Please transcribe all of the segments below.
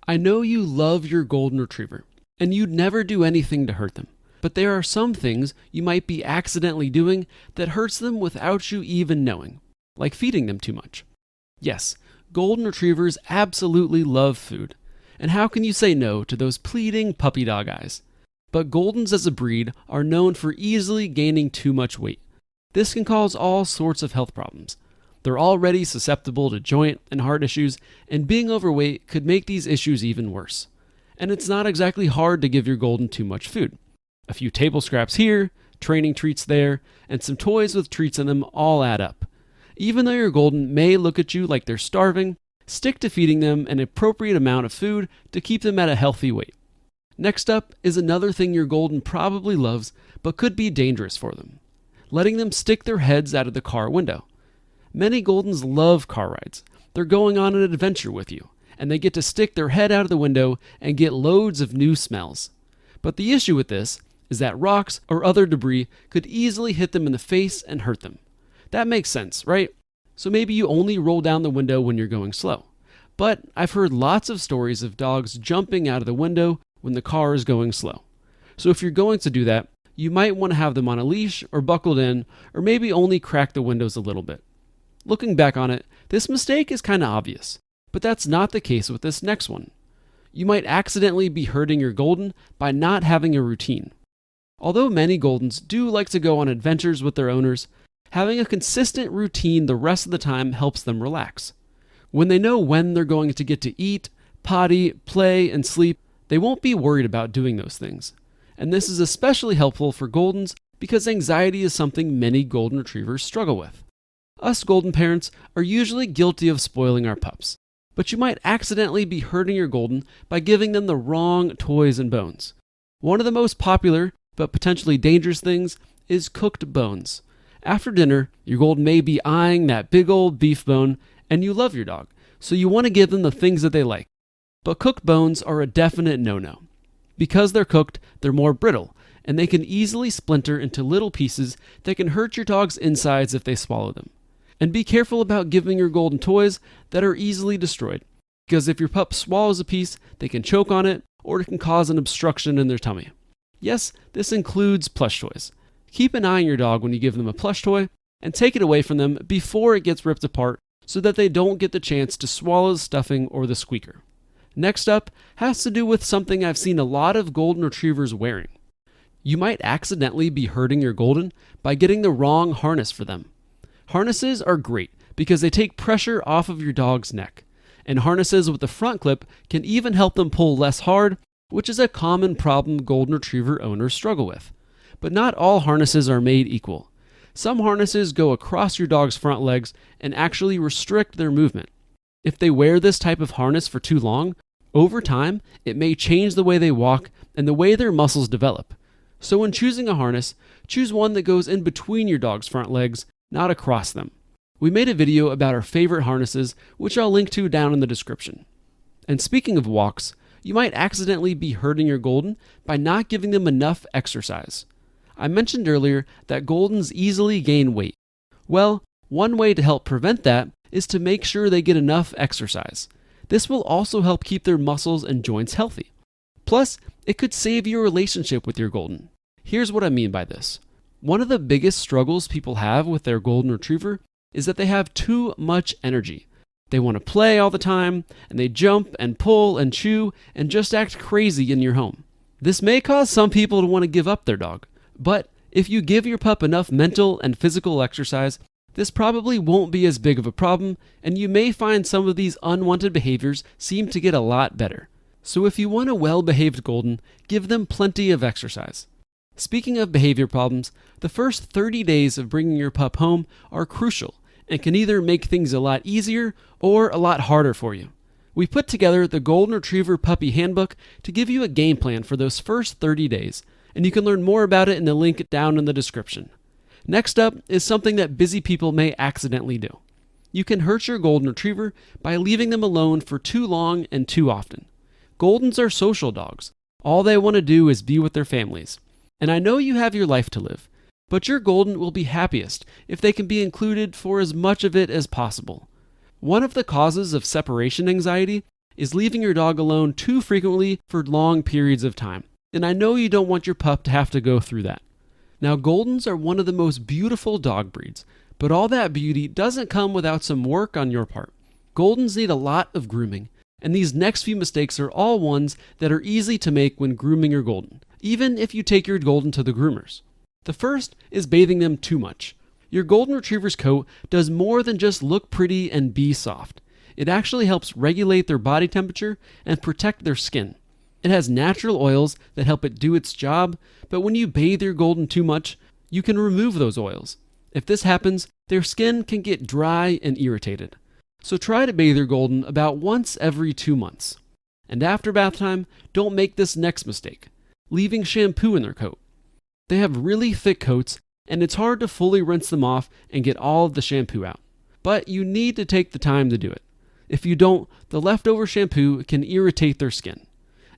I know you love your golden retriever, and you'd never do anything to hurt them. But there are some things you might be accidentally doing that hurts them without you even knowing, like feeding them too much. Yes, golden retrievers absolutely love food. And how can you say no to those pleading puppy dog eyes? But Goldens as a breed are known for easily gaining too much weight. This can cause all sorts of health problems. They're already susceptible to joint and heart issues, and being overweight could make these issues even worse. And it's not exactly hard to give your Golden too much food. A few table scraps here, training treats there, and some toys with treats in them all add up. Even though your Golden may look at you like they're starving, stick to feeding them an appropriate amount of food to keep them at a healthy weight. Next up is another thing your Golden probably loves, but could be dangerous for them: letting them stick their heads out of the car window. Many Goldens love car rides. They're going on an adventure with you, and they get to stick their head out of the window and get loads of new smells. But the issue with this is that rocks or other debris could easily hit them in the face and hurt them. That makes sense, right? So maybe you only roll down the window when you're going slow. But I've heard lots of stories of dogs jumping out of the window when the car is going slow. So if you're going to do that, you might want to have them on a leash or buckled in, or maybe only crack the windows a little bit. Looking back on it, this mistake is kind of obvious, but that's not the case with this next one. You might accidentally be hurting your Golden by not having a routine. Although many Goldens do like to go on adventures with their owners, having a consistent routine the rest of the time helps them relax. When they know when they're going to get to eat, potty, play, and sleep, they won't be worried about doing those things. And this is especially helpful for Goldens because anxiety is something many Golden Retrievers struggle with. Us Golden parents are usually guilty of spoiling our pups, but you might accidentally be hurting your Golden by giving them the wrong toys and bones. One of the most popular, but potentially dangerous things, is cooked bones. After dinner, your Golden may be eyeing that big old beef bone, and you love your dog, so you want to give them the things that they like. But cooked bones are a definite no-no. Because they're cooked, they're more brittle, and they can easily splinter into little pieces that can hurt your dog's insides if they swallow them. And be careful about giving your Golden toys that are easily destroyed, because if your pup swallows a piece, they can choke on it, or it can cause an obstruction in their tummy. Yes, this includes plush toys. Keep an eye on your dog when you give them a plush toy, and take it away from them before it gets ripped apart so that they don't get the chance to swallow the stuffing or the squeaker. Next up has to do with something I've seen a lot of Golden Retrievers wearing. You might accidentally be hurting your Golden by getting the wrong harness for them. Harnesses are great because they take pressure off of your dog's neck, and harnesses with the front clip can even help them pull less hard, which is a common problem Golden Retriever owners struggle with. But not all harnesses are made equal. Some harnesses go across your dog's front legs and actually restrict their movement. If they wear this type of harness for too long, over time, it may change the way they walk and the way their muscles develop. So when choosing a harness, choose one that goes in between your dog's front legs, not across them. We made a video about our favorite harnesses, which I'll link to down in the description. And speaking of walks, you might accidentally be hurting your Golden by not giving them enough exercise. I mentioned earlier that Goldens easily gain weight. Well, one way to help prevent that is to make sure they get enough exercise. This will also help keep their muscles and joints healthy. Plus, it could save your relationship with your Golden. Here's what I mean by this. One of the biggest struggles people have with their Golden Retriever is that they have too much energy. They want to play all the time, and they jump and pull and chew and just act crazy in your home. This may cause some people to want to give up their dog, but if you give your pup enough mental and physical exercise, this probably won't be as big of a problem, and you may find some of these unwanted behaviors seem to get a lot better. So if you want a well-behaved Golden, give them plenty of exercise. Speaking of behavior problems, the first 30 days of bringing your pup home are crucial and can either make things a lot easier or a lot harder for you. We put together the Golden Retriever Puppy Handbook to give you a game plan for those first 30 days, and you can learn more about it in the link down in the description. Next up is something that busy people may accidentally do. You can hurt your Golden Retriever by leaving them alone for too long and too often. Goldens are social dogs. All they want to do is be with their families. And I know you have your life to live, but your Golden will be happiest if they can be included for as much of it as possible. One of the causes of separation anxiety is leaving your dog alone too frequently for long periods of time. And I know you don't want your pup to have to go through that. Now, Goldens are one of the most beautiful dog breeds, but all that beauty doesn't come without some work on your part. Goldens need a lot of grooming, and these next few mistakes are all ones that are easy to make when grooming your Golden, even if you take your Golden to the groomers. The first is bathing them too much. Your Golden Retriever's coat does more than just look pretty and be soft. It actually helps regulate their body temperature and protect their skin. It has natural oils that help it do its job, but when you bathe your Golden too much, you can remove those oils. If this happens, their skin can get dry and irritated. So try to bathe your Golden about once every 2 months. And after bath time, don't make this next mistake, leaving shampoo in their coat. They have really thick coats, and it's hard to fully rinse them off and get all of the shampoo out. But you need to take the time to do it. If you don't, the leftover shampoo can irritate their skin.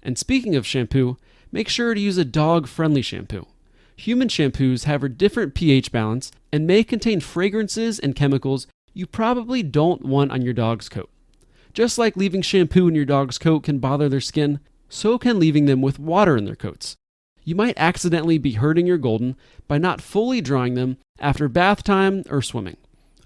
And speaking of shampoo, make sure to use a dog-friendly shampoo. Human shampoos have a different pH balance and may contain fragrances and chemicals you probably don't want on your dog's coat. Just like leaving shampoo in your dog's coat can bother their skin, so can leaving them with water in their coats. You might accidentally be hurting your Golden by not fully drying them after bath time or swimming.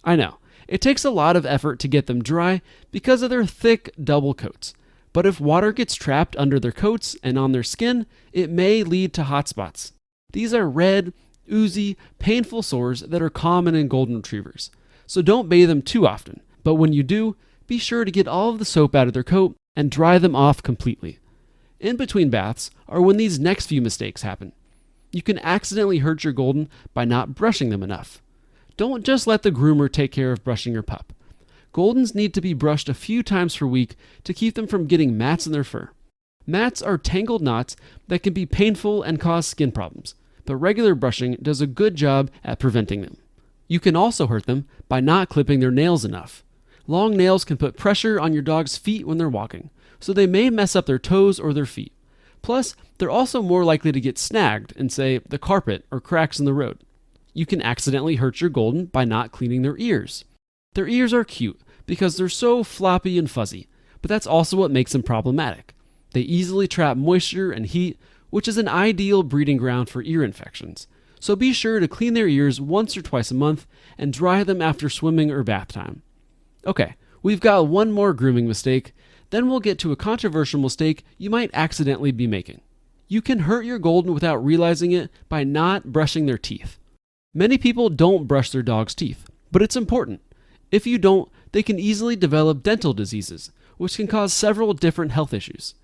I know, it takes a lot of effort to get them dry because of their thick double coats. But if water gets trapped under their coats and on their skin, it may lead to hot spots. These are red, oozy, painful sores that are common in Golden Retrievers. So don't bathe them too often, but when you do, be sure to get all of the soap out of their coat and dry them off completely. In between baths are when these next few mistakes happen. You can accidentally hurt your Golden by not brushing them enough. Don't just let the groomer take care of brushing your pup. Goldens need to be brushed a few times per week to keep them from getting mats in their fur. Mats are tangled knots that can be painful and cause skin problems, but regular brushing does a good job at preventing them. You can also hurt them by not clipping their nails enough. Long nails can put pressure on your dog's feet when they're walking, so they may mess up their toes or their feet. Plus, they're also more likely to get snagged in, say, the carpet or cracks in the road. You can accidentally hurt your Golden by not cleaning their ears. Their ears are cute because they're so floppy and fuzzy, but that's also what makes them problematic. They easily trap moisture and heat, which is an ideal breeding ground for ear infections. So be sure to clean their ears once or twice a month and dry them after swimming or bath time. Okay, we've got one more grooming mistake, then we'll get to a controversial mistake you might accidentally be making. You can hurt your Golden without realizing it by not brushing their teeth. Many people don't brush their dog's teeth, but it's important. If you don't, they can easily develop dental diseases, which can cause several different health issues.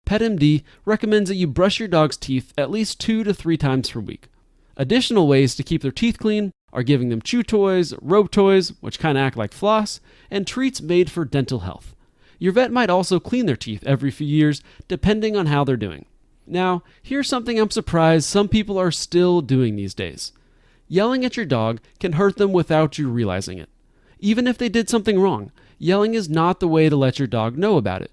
PetMD recommends that you brush your dog's teeth at least 2 to 3 times per week. Additional ways to keep their teeth clean are giving them chew toys, rope toys, which kind of act like floss, and treats made for dental health. Your vet might also clean their teeth every few years, depending on how they're doing. Now, here's something I'm surprised some people are still doing these days. Yelling at your dog can hurt them without you realizing it. Even if they did something wrong, yelling is not the way to let your dog know about it.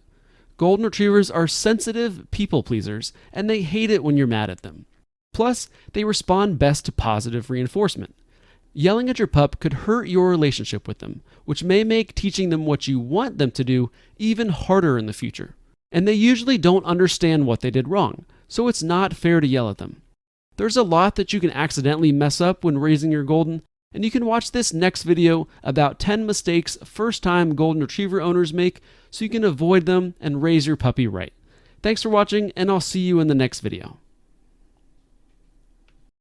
Golden Retrievers are sensitive people pleasers, and they hate it when you're mad at them. Plus, they respond best to positive reinforcement. Yelling at your pup could hurt your relationship with them, which may make teaching them what you want them to do even harder in the future. And they usually don't understand what they did wrong, so it's not fair to yell at them. There's a lot that you can accidentally mess up when raising your Golden, and you can watch this next video about 10 mistakes first-time Golden Retriever owners make so you can avoid them and raise your puppy right. Thanks for watching, and I'll see you in the next video.